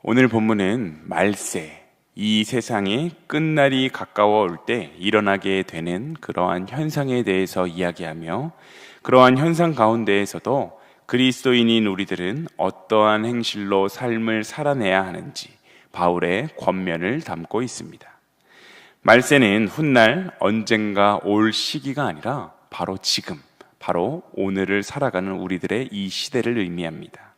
오늘 본문은 말세, 이 세상의 끝날이 가까워 올 때 일어나게 되는 그러한 현상에 대해서 이야기하며, 그러한 현상 가운데에서도 그리스도인인 우리들은 어떠한 행실로 삶을 살아내야 하는지 바울의 권면을 담고 있습니다. 말세는 훗날 언젠가 올 시기가 아니라 바로 지금, 바로 오늘을 살아가는 우리들의 이 시대를 의미합니다.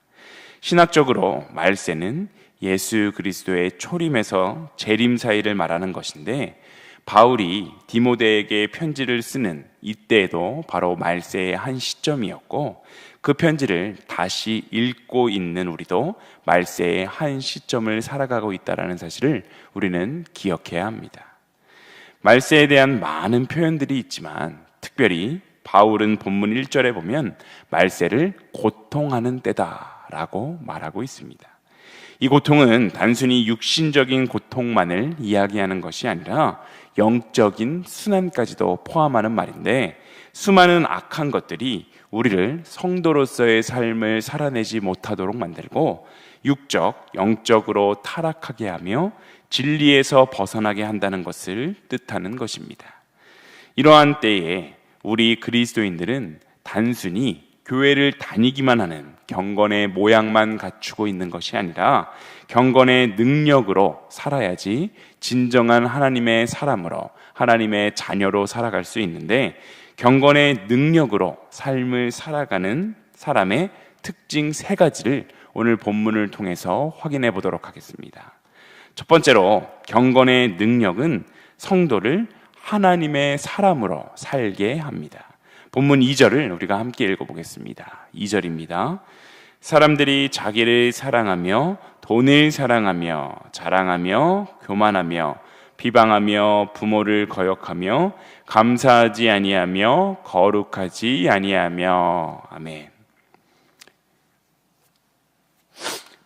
신학적으로 말세는 예수 그리스도의 초림에서 재림 사이를 말하는 것인데, 바울이 디모데에게 편지를 쓰는 이때에도 바로 말세의 한 시점이었고, 그 편지를 다시 읽고 있는 우리도 말세의 한 시점을 살아가고 있다는 사실을 우리는 기억해야 합니다. 말세에 대한 많은 표현들이 있지만, 특별히 바울은 본문 1절에 보면 말세를 고통하는 때다라고 말하고 있습니다. 이 고통은 단순히 육신적인 고통만을 이야기하는 것이 아니라 영적인 순환까지도 포함하는 말인데, 수많은 악한 것들이 우리를 성도로서의 삶을 살아내지 못하도록 만들고 육적, 영적으로 타락하게 하며 진리에서 벗어나게 한다는 것을 뜻하는 것입니다. 이러한 때에 우리 그리스도인들은 단순히 교회를 다니기만 하는 경건의 모양만 갖추고 있는 것이 아니라 경건의 능력으로 살아야지 진정한 하나님의 사람으로, 하나님의 자녀로 살아갈 수 있는데, 경건의 능력으로 삶을 살아가는 사람의 특징 3가지를 오늘 본문을 통해서 확인해 보도록 하겠습니다. 첫 번째로, 경건의 능력은 성도를 하나님의 사람으로 살게 합니다. 본문 2절을 우리가 함께 읽어보겠습니다. 2절입니다. 사람들이 자기를 사랑하며 돈을 사랑하며 자랑하며 교만하며 비방하며 부모를 거역하며 감사하지 아니하며 거룩하지 아니하며. 아멘.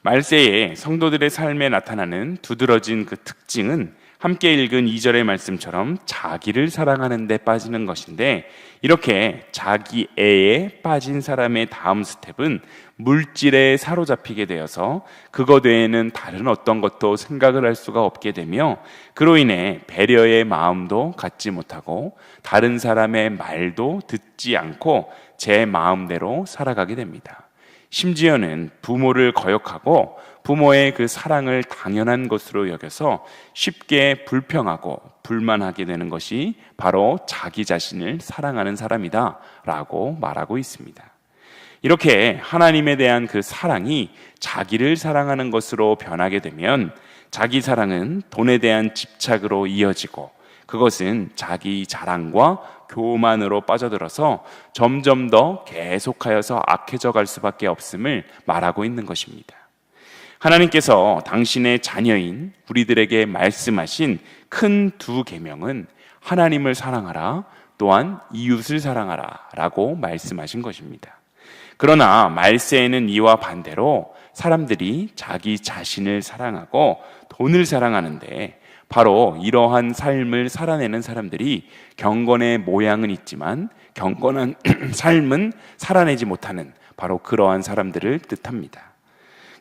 말세에 성도들의 삶에 나타나는 두드러진 그 특징은 함께 읽은 2절의 말씀처럼 자기를 사랑하는 데 빠지는 것인데, 이렇게 자기애에 빠진 사람의 다음 스텝은 물질에 사로잡히게 되어서 그것 외에는 다른 어떤 것도 생각을 할 수가 없게 되며, 그로 인해 배려의 마음도 갖지 못하고 다른 사람의 말도 듣지 않고 제 마음대로 살아가게 됩니다. 심지어는 부모를 거역하고 부모의 그 사랑을 당연한 것으로 여겨서 쉽게 불평하고 불만하게 되는 것이 바로 자기 자신을 사랑하는 사람이다 라고 말하고 있습니다. 이렇게 하나님에 대한 그 사랑이 자기를 사랑하는 것으로 변하게 되면 자기 사랑은 돈에 대한 집착으로 이어지고, 그것은 자기 자랑과 교만으로 빠져들어서 점점 더 계속하여서 악해져 갈 수밖에 없음을 말하고 있는 것입니다. 하나님께서 당신의 자녀인 우리들에게 말씀하신 큰 2계명은 하나님을 사랑하라, 또한 이웃을 사랑하라 라고 말씀하신 것입니다. 그러나 말세에는 이와 반대로 사람들이 자기 자신을 사랑하고 돈을 사랑하는데, 바로 이러한 삶을 살아내는 사람들이 경건의 모양은 있지만 경건한 삶은 살아내지 못하는 바로 그러한 사람들을 뜻합니다.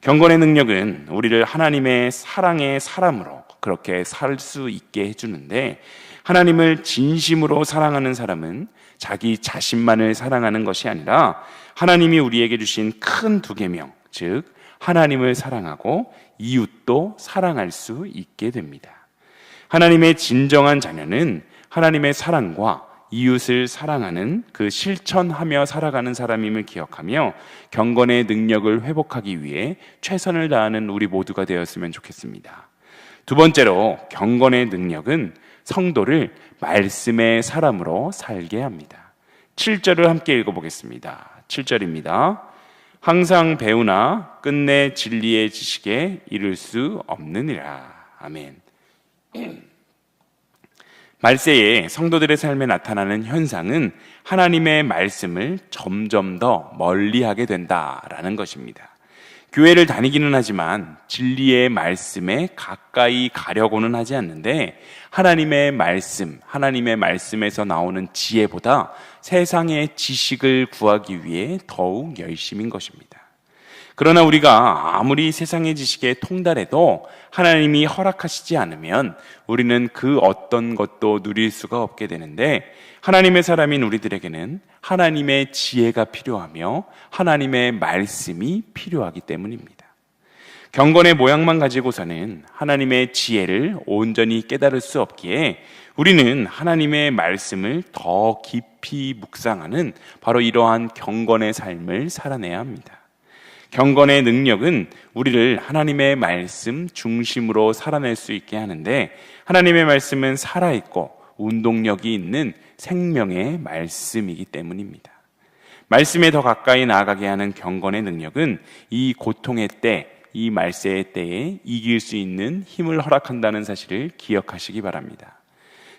경건의 능력은 우리를 하나님의 사랑의 사람으로 그렇게 살 수 있게 해주는데, 하나님을 진심으로 사랑하는 사람은 자기 자신만을 사랑하는 것이 아니라 하나님이 우리에게 주신 큰 2계명, 즉 하나님을 사랑하고 이웃도 사랑할 수 있게 됩니다. 하나님의 진정한 자녀는 하나님의 사랑과 이웃을 사랑하는 그 실천하며 살아가는 사람임을 기억하며 경건의 능력을 회복하기 위해 최선을 다하는 우리 모두가 되었으면 좋겠습니다. 2번째로, 경건의 능력은 성도를 말씀의 사람으로 살게 합니다. 7절을 함께 읽어보겠습니다. 7절입니다. 항상 배우나 끝내 진리의 지식에 이를 수 없느니라. 아멘. 말세에 성도들의 삶에 나타나는 현상은 하나님의 말씀을 점점 더 멀리하게 된다라는 것입니다. 교회를 다니기는 하지만 진리의 말씀에 가까이 가려고는 하지 않는데, 하나님의 말씀, 하나님의 말씀에서 나오는 지혜보다 세상의 지식을 구하기 위해 더욱 열심인 것입니다. 그러나 우리가 아무리 세상의 지식에 통달해도 하나님이 허락하시지 않으면 우리는 그 어떤 것도 누릴 수가 없게 되는데, 하나님의 사람인 우리들에게는 하나님의 지혜가 필요하며 하나님의 말씀이 필요하기 때문입니다. 경건의 모양만 가지고서는 하나님의 지혜를 온전히 깨달을 수 없기에 우리는 하나님의 말씀을 더 깊이 묵상하는 바로 이러한 경건의 삶을 살아내야 합니다. 경건의 능력은 우리를 하나님의 말씀 중심으로 살아낼 수 있게 하는데, 하나님의 말씀은 살아있고 운동력이 있는 생명의 말씀이기 때문입니다. 말씀에 더 가까이 나아가게 하는 경건의 능력은 이 고통의 때, 이 말세의 때에 이길 수 있는 힘을 허락한다는 사실을 기억하시기 바랍니다.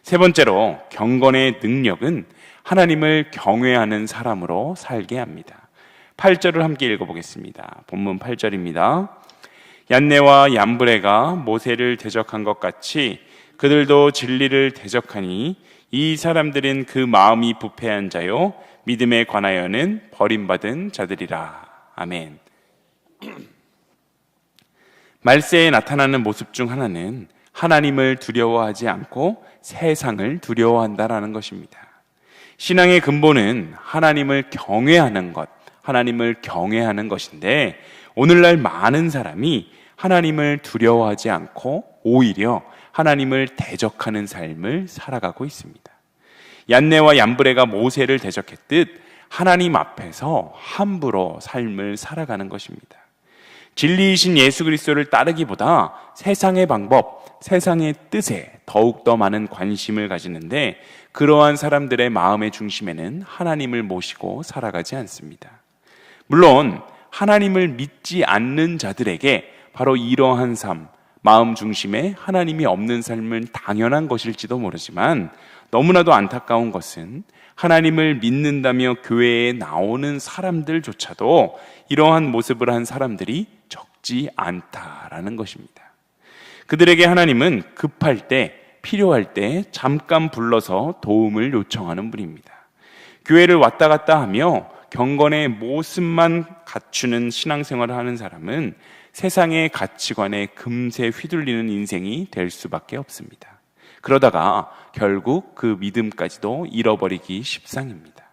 세 번째로, 경건의 능력은 하나님을 경외하는 사람으로 살게 합니다. 8절을 함께 읽어보겠습니다. 본문 8절입니다. 얀네와 얀브레가 모세를 대적한 것 같이 그들도 진리를 대적하니 이 사람들은 그 마음이 부패한 자요 믿음에 관하여는 버림받은 자들이라. 아멘. 말세에 나타나는 모습 중 하나는 하나님을 두려워하지 않고 세상을 두려워한다라는 것입니다. 신앙의 근본은 하나님을 경외하는 것, 하나님을 경외하는 것인데, 오늘날 많은 사람이 하나님을 두려워하지 않고 오히려 하나님을 대적하는 삶을 살아가고 있습니다. 얀네와 얀브레가 모세를 대적했듯 하나님 앞에서 함부로 삶을 살아가는 것입니다. 진리이신 예수 그리스도를 따르기보다 세상의 방법, 세상의 뜻에 더욱더 많은 관심을 가지는데, 그러한 사람들의 마음의 중심에는 하나님을 모시고 살아가지 않습니다. 물론 하나님을 믿지 않는 자들에게 바로 이러한 삶, 마음 중심에 하나님이 없는 삶은 당연한 것일지도 모르지만, 너무나도 안타까운 것은 하나님을 믿는다며 교회에 나오는 사람들조차도 이러한 모습을 한 사람들이 적지 않다라는 것입니다. 그들에게 하나님은 급할 때, 필요할 때 잠깐 불러서 도움을 요청하는 분입니다. 교회를 왔다 갔다 하며 경건의 모습만 갖추는 신앙생활을 하는 사람은 세상의 가치관에 금세 휘둘리는 인생이 될 수밖에 없습니다. 그러다가 결국 그 믿음까지도 잃어버리기 십상입니다.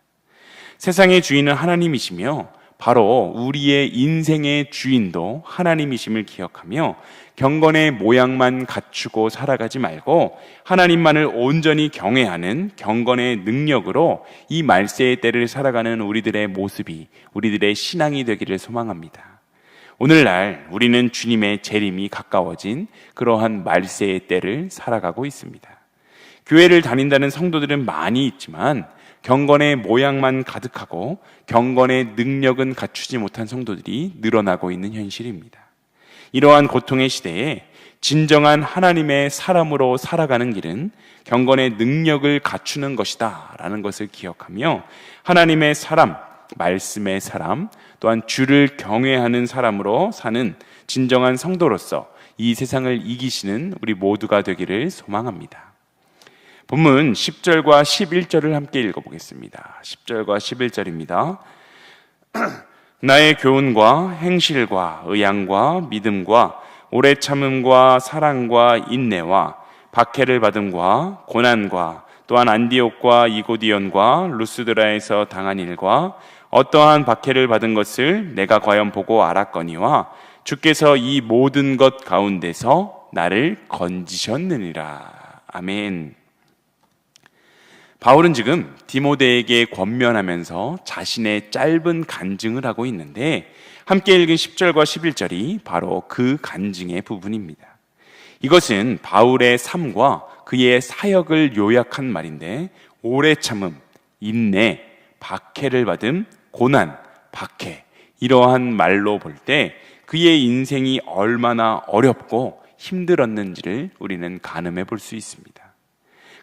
세상의 주인은 하나님이시며 바로 우리의 인생의 주인도 하나님이심을 기억하며 경건의 모양만 갖추고 살아가지 말고 하나님만을 온전히 경외하는 경건의 능력으로 이 말세의 때를 살아가는 우리들의 모습이, 우리들의 신앙이 되기를 소망합니다. 오늘날 우리는 주님의 재림이 가까워진 그러한 말세의 때를 살아가고 있습니다. 교회를 다닌다는 성도들은 많이 있지만 경건의 모양만 가득하고 경건의 능력은 갖추지 못한 성도들이 늘어나고 있는 현실입니다. 이러한 고통의 시대에 진정한 하나님의 사람으로 살아가는 길은 경건의 능력을 갖추는 것이다 라는 것을 기억하며 하나님의 사람, 말씀의 사람, 또한 주를 경외하는 사람으로 사는 진정한 성도로서 이 세상을 이기시는 우리 모두가 되기를 소망합니다. 본문 10절과 11절을 함께 읽어보겠습니다. 10절과 11절입니다. 나의 교훈과 행실과 의향과 믿음과 오래 참음과 사랑과 인내와 박해를 받음과 고난과 또한 안디옥과 이고디온과 루스드라에서 당한 일과 어떠한 박해를 받은 것을 내가 과연 보고 알았거니와 주께서 이 모든 것 가운데서 나를 건지셨느니라. 아멘. 바울은 지금 디모데에게 권면하면서 자신의 짧은 간증을 하고 있는데, 함께 읽은 10절과 11절이 바로 그 간증의 부분입니다. 이것은 바울의 삶과 그의 사역을 요약한 말인데, 오래 참음, 인내, 박해를 받음, 고난, 박해, 이러한 말로 볼 때 그의 인생이 얼마나 어렵고 힘들었는지를 우리는 가늠해 볼 수 있습니다.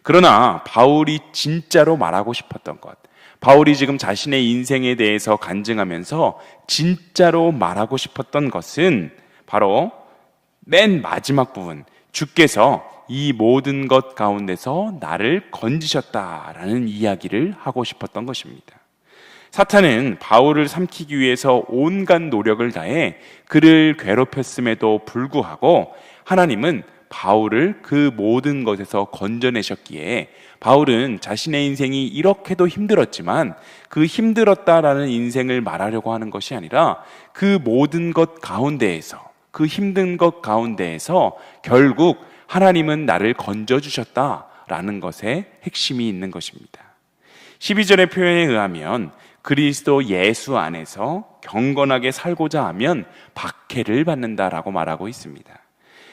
그러나 바울이 진짜로 말하고 싶었던 것, 바울이 지금 자신의 인생에 대해서 간증하면서 진짜로 말하고 싶었던 것은 바로 맨 마지막 부분, 주께서 이 모든 것 가운데서 나를 건지셨다라는 이야기를 하고 싶었던 것입니다. 사탄은 바울을 삼키기 위해서 온갖 노력을 다해 그를 괴롭혔음에도 불구하고 하나님은 바울을 그 모든 것에서 건져내셨기에 바울은 자신의 인생이 이렇게도 힘들었지만 그 힘들었다라는 인생을 말하려고 하는 것이 아니라 그 모든 것 가운데에서, 그 힘든 것 가운데에서 결국 하나님은 나를 건져주셨다라는 것에 핵심이 있는 것입니다. 12절의 표현에 의하면 그리스도 예수 안에서 경건하게 살고자 하면 박해를 받는다라고 말하고 있습니다.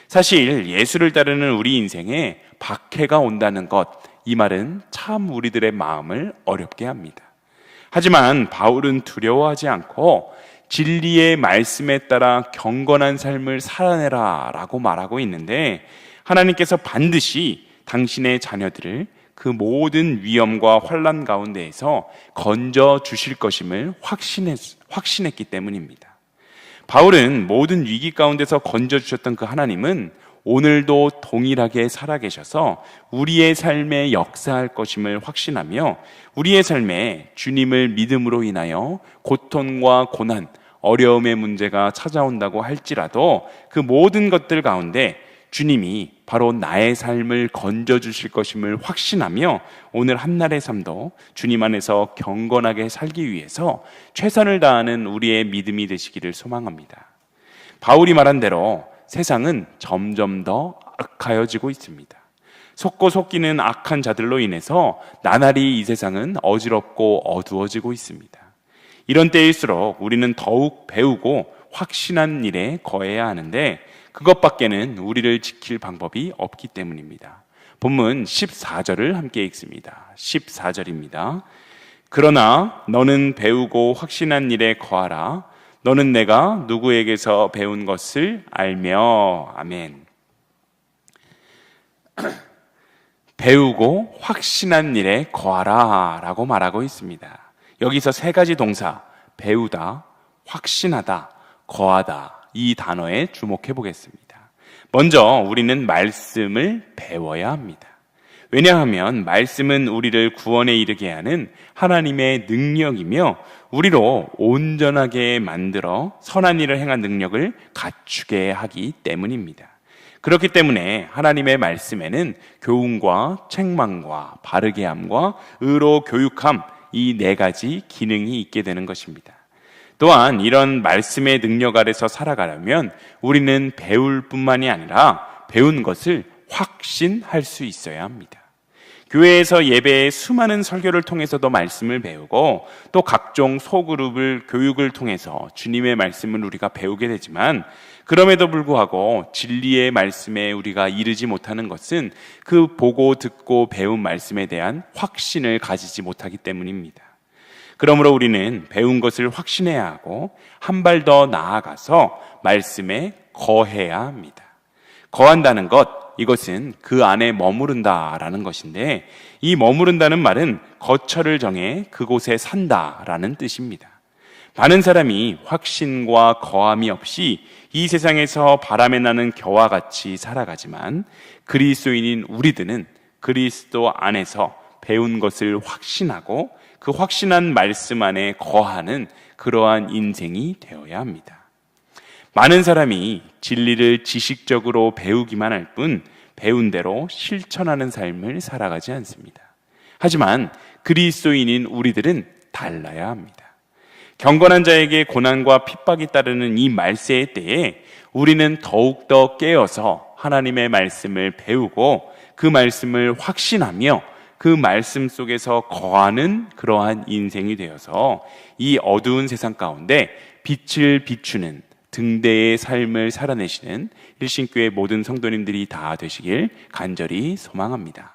사실 예수를 따르는 우리 인생에 박해가 온다는 것, 이 말은 참 우리들의 마음을 어렵게 합니다. 하지만 바울은 두려워하지 않고 진리의 말씀에 따라 경건한 삶을 살아내라 라고 말하고 있는데, 하나님께서 반드시 당신의 자녀들을 그 모든 위험과 환난 가운데에서 건져 주실 것임을 확신했기 때문입니다. 바울은 모든 위기 가운데서 건져 주셨던 그 하나님은 오늘도 동일하게 살아계셔서 우리의 삶에 역사할 것임을 확신하며 우리의 삶에 주님을 믿음으로 인하여 고통과 고난, 어려움의 문제가 찾아온다고 할지라도 그 모든 것들 가운데 주님이 바로 나의 삶을 건져주실 것임을 확신하며 오늘 한날의 삶도 주님 안에서 경건하게 살기 위해서 최선을 다하는 우리의 믿음이 되시기를 소망합니다. 바울이 말한 대로 세상은 점점 더 악하여지고 있습니다. 속고 속기는 악한 자들로 인해서 나날이 이 세상은 어지럽고 어두워지고 있습니다. 이런 때일수록 우리는 더욱 배우고 확신한 일에 거해야 하는데 그것밖에는 우리를 지킬 방법이 없기 때문입니다. 본문 14절을 함께 읽습니다. 14절입니다. 그러나 너는 배우고 확신한 일에 거하라. 너는 내가 누구에게서 배운 것을 알며. 아멘. 배우고 확신한 일에 거하라 라고 말하고 있습니다. 여기서 세 가지 동사, 배우다, 확신하다, 거하다, 이 단어에 주목해 보겠습니다. 먼저 우리는 말씀을 배워야 합니다. 왜냐하면 말씀은 우리를 구원에 이르게 하는 하나님의 능력이며 우리로 온전하게 만들어 선한 일을 행한 능력을 갖추게 하기 때문입니다. 그렇기 때문에 하나님의 말씀에는 교훈과 책망과 바르게 함과 의로 교육함, 이 네 가지 기능이 있게 되는 것입니다. 또한 이런 말씀의 능력 아래서 살아가려면 우리는 배울 뿐만이 아니라 배운 것을 확신할 수 있어야 합니다. 교회에서 예배의 수많은 설교를 통해서도 말씀을 배우고 또 각종 소그룹을 교육을 통해서 주님의 말씀을 우리가 배우게 되지만 그럼에도 불구하고 진리의 말씀에 우리가 이르지 못하는 것은 그 보고 듣고 배운 말씀에 대한 확신을 가지지 못하기 때문입니다. 그러므로 우리는 배운 것을 확신해야 하고 한 발 더 나아가서 말씀에 거해야 합니다. 거한다는 것, 이것은 그 안에 머무른다라는 것인데 이 머무른다는 말은 거처를 정해 그곳에 산다라는 뜻입니다. 많은 사람이 확신과 거함이 없이 이 세상에서 바람에 나는 겨와 같이 살아가지만 그리스도인인 우리들은 그리스도 안에서 배운 것을 확신하고 그 확신한 말씀 안에 거하는 그러한 인생이 되어야 합니다. 많은 사람이 진리를 지식적으로 배우기만 할 뿐 배운 대로 실천하는 삶을 살아가지 않습니다. 하지만 그리스도인인 우리들은 달라야 합니다. 경건한 자에게 고난과 핍박이 따르는 이 말세의 때에 우리는 더욱더 깨어서 하나님의 말씀을 배우고 그 말씀을 확신하며 그 말씀 속에서 거하는 그러한 인생이 되어서 이 어두운 세상 가운데 빛을 비추는 등대의 삶을 살아내시는 일신교회 모든 성도님들이 다 되시길 간절히 소망합니다.